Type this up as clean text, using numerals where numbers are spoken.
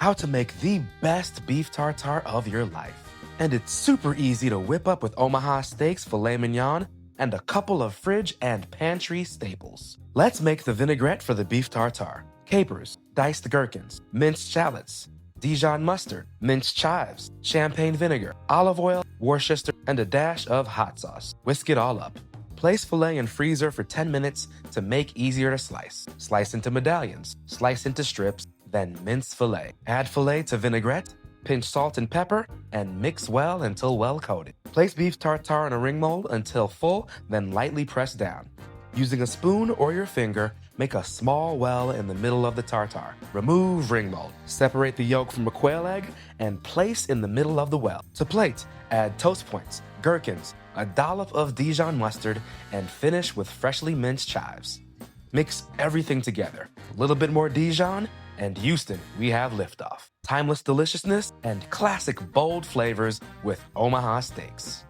how to make the best beef tartare of your life. And it's super easy to whip up with Omaha steaks, filet mignon, and a couple of fridge and pantry staples. Let's make the vinaigrette for the beef tartare. Capers, diced gherkins, minced shallots, Dijon mustard, minced chives, champagne vinegar, olive oil, Worcester, and a dash of hot sauce. Whisk it all up. Place filet in freezer for 10 minutes to make easier to slice. Slice into medallions, slice into strips, then mince filet. Add filet to vinaigrette, pinch salt and pepper, and mix well until well coated. Place beef tartare in a ring mold until full, then lightly press down. Using a spoon or your finger, make a small well in the middle of the tartare. Remove ring mold. Separate the yolk from a quail egg and place in the middle of the well. To plate, add toast points, gherkins, a dollop of Dijon mustard, and finish with freshly minced chives. Mix everything together. A little bit more Dijon, and Houston, we have liftoff. Timeless deliciousness and classic bold flavors with Omaha steaks.